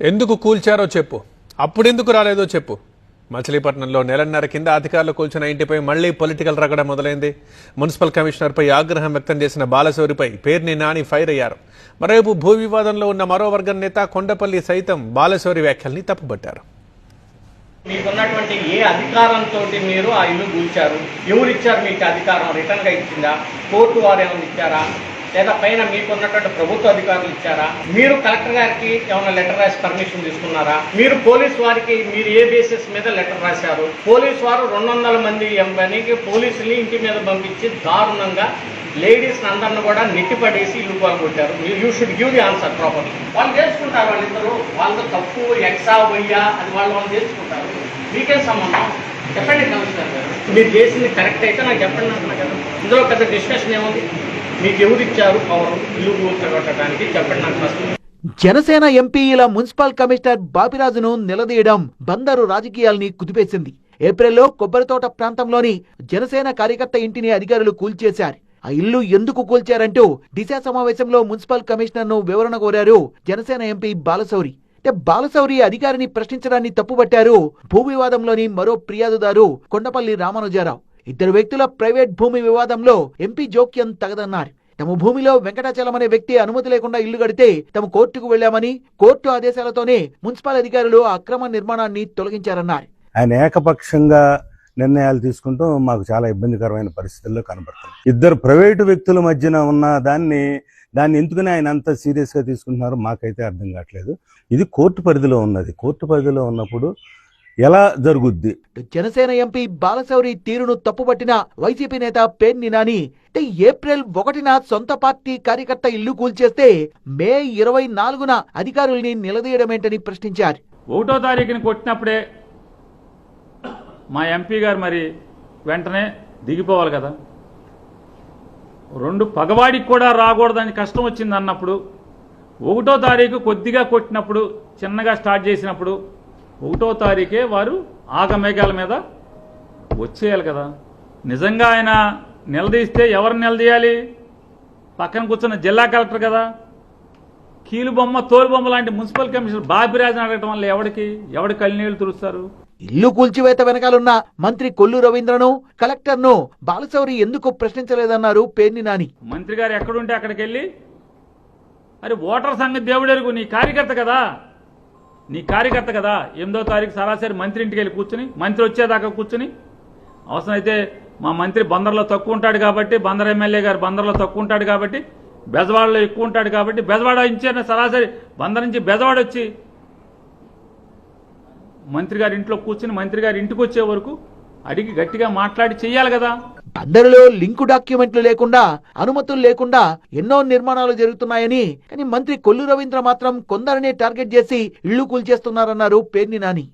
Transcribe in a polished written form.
ఎందుకు కూల్చారో చెప్పు, అప్పుడెందుకు రాలేదో చెప్పు. మచిలీపట్నంలో నెలన్నర కింద అధికారులు కూల్చిన ఇంటిపై మళ్లీ పొలిటికల్ రగడ మొదలైంది. మున్సిపల్ కమిషనర్పై ఆగ్రహం వ్యక్తం చేసిన బాలశౌరిపై పేర్ని నాని ఫైర్ అయ్యారు. మరోవైపు భూ వివాదంలో ఉన్న మరో వర్గం నేత కొండపల్లి సైతం బాలశౌరి వ్యాఖ్యల్ని తప్పుపట్టారు. మీకున్నటువంటి ఏ అధికారంతో మీరు ఆ ఇల్లు కూల్చారు? ఎవరిచ్చారు మీకు అధికారం? రిటర్న్గా ఇచ్చిందా? కోర్టు వారు ఏమైనా ఇచ్చారా? లేదా పైన మీకున్నటువంటి ప్రభుత్వ అధికారులు ఇచ్చారా? మీరు కలెక్టర్ గారికి ఏమైనా లెటర్ రాసి పర్మిషన్ తీసుకున్నారా? మీరు పోలీసు వారికి మీరు ఏ బేసిస్ మీద లెటర్ రాశారు? పోలీసు వారు 200 మంది ఎంపీకి పోలీసులు ఇంటి మీద పంపించి దారుణంగా లేడీస్ అందరిని కూడా నెట్టిపడేసి ఇల్లు పాల్గొట్టారు. You should give the answer properly. వాళ్ళు చేసుకుంటారు, వాళ్ళిద్దరు వాళ్ళ తప్పు ఎక్సా వయ్యా అది వాళ్ళు చేసుకుంటారు. మీకేం సంబంధం? చెప్పండి కమిషనర్ గారు, మీరు చేసింది కరెక్ట్ అయితే నాకు చెప్పండి అంటున్నా కదా. ఇందులో పెద్ద డిస్కషన్ ఏముంది? మీకు ఎవరిచ్చారు పవర్ ఇల్లు కూర్చోగొట్టడానికి? చెప్పండి నాకు ఫస్ట్. జనసేన ఎంపీల మున్సిపల్ కమిషనర్ బాపిరాజును నిలదీయడం బందరు రాజకీయాల్ని కుదిపేసింది. ఏప్రిల్లో కొబ్బరితోట ప్రాంతంలోని జనసేన కార్యకర్త ఇంటిని అధికారులు కూల్చేశారు. ఆ ఇల్లు ఎందుకు కూల్చారంటూ దిశ సమావేశంలో మున్సిపల్ కమిషనర్ ను వివరణ కోరారు జనసేన ఎంపీ బాలశౌరి. బాలశౌరి అధికారిని ప్రశ్నించడాన్ని తప్పుపట్టారు భూ వివాదంలోని మరో ఫిర్యాదుదారు కొండపల్లి రామానుజారావు. ఇద్దరు వ్యక్తుల ప్రైవేట్ భూమి వివాదంలో ఎంపీ జోక్యం తగదన్నారు. తమ భూమిలో వెంకటాచలం అనే వ్యక్తి అనుమతి లేకుండా ఇల్లు కడితే తమ కోర్టుకు వెళ్లామని, కోర్టు ఆదేశాలతోనే మున్సిపల్ అధికారులు అక్రమ నిర్మాణాన్ని తొలగించారన్నారు. ఆయన ఏకపక్షంగా నిర్ణయాలు తీసుకుంటూ మాకు చాలా ఇబ్బందికరమైన పరిస్థితుల్లో కనబడుతుంది. ఇద్దరు ప్రైవేటు వ్యక్తుల మధ్యన ఉన్న దాన్ని ఎందుకని ఆయన అంత సీరియస్గా తీసుకుంటున్నారో మాకైతే అర్థం కావట్లేదు. ఇది కోర్టు పరిధిలో ఉన్నది. కోర్టు పరిధిలో ఉన్నప్పుడు ఎలా జరుగుద్ది? జనసేన ఎంపీ బాలశౌరి తీరును తప్పుపట్టిన వైసీపీ నేత పేర్ని నాని ఏప్రిల్ 1న సొంత పార్టీ కార్యకర్త ఇల్లు కూల్చేస్తే మే 24న అధికారుల్ని నిలదీయడమేంటని ప్రశ్నించారు. 1వ తారీఖుని కొట్టినప్పుడే మా ఎంపీ గారు మరి వెంటనే దిగిపోవాలి కదా. 2 పగవాడికి కూడా రాకూడదని కష్టం వచ్చింది అన్నప్పుడు 1వ తారీఖు కొద్దిగా కొట్టినప్పుడు చిన్నగా స్టార్ట్ చేసినప్పుడు 1వ తారీఖే వారు ఆగమేఘాల మీద వచ్చేయాలి కదా. నిజంగా ఆయన నిలదీస్తే ఎవరిని నిలదీయాలి? పక్కన కూర్చున్న జిల్లా కలెక్టర్ కదా. కీలుబొమ్మ తోలుబొమ్మ లాంటి మున్సిపల్ కమిషనర్ బాపిరాజుని అడగటం వల్ల ఎవడి కళ్ళనీళ్లు తుడుస్తారు? ఇల్లు కూల్చివేత వెనకాలన్న మంత్రి కొల్లు రవీంద్రను, కలెక్టర్ను బాలశౌరి ఎందుకు ప్రశ్నించలేదన్నారు పేర్ని నాని. మంత్రి గారు ఎక్కడుంటే అక్కడికి వెళ్ళి అరే ఓటర్ సంగతి దేవుడెరుగు, నీ కార్యకర్త కదా 8వ తారీఖు సరాసరి మంత్రి ఇంటికి వెళ్ళి కూర్చుని, మంత్రి వచ్చేదాకా కూర్చుని, అవసరమైతే మా మంత్రి బందర్లో తక్కువ ఉంటాడు కాబట్టి, బందర్ ఎమ్మెల్యే గారు బందర్లో తక్కువ ఉంటాడు కాబట్టి, బెజవాడలో ఎక్కువ ఉంటాడు కాబట్టి, బెజవాడ ఇచ్చిన సరాసరి బందర్ నుంచి బెజవాడ వచ్చి మంత్రి గారి ఇంట్లో కూర్చుని మంత్రి గారి ఇంటికి వచ్చే వరకు అడిగి గట్టిగా మాట్లాడి చెయ్యాలి కదా. బందరులో లింకు డాక్యుమెంట్లు లేకుండా, అనుమతులు లేకుండా ఎన్నో నిర్మాణాలు జరుగుతున్నాయని, కానీ మంత్రి కొల్లు రవీంద్ర మాత్రం కొందరినే టార్గెట్ చేసి ఇళ్లు కూల్చేస్తున్నారన్నారు పేర్ని నాని.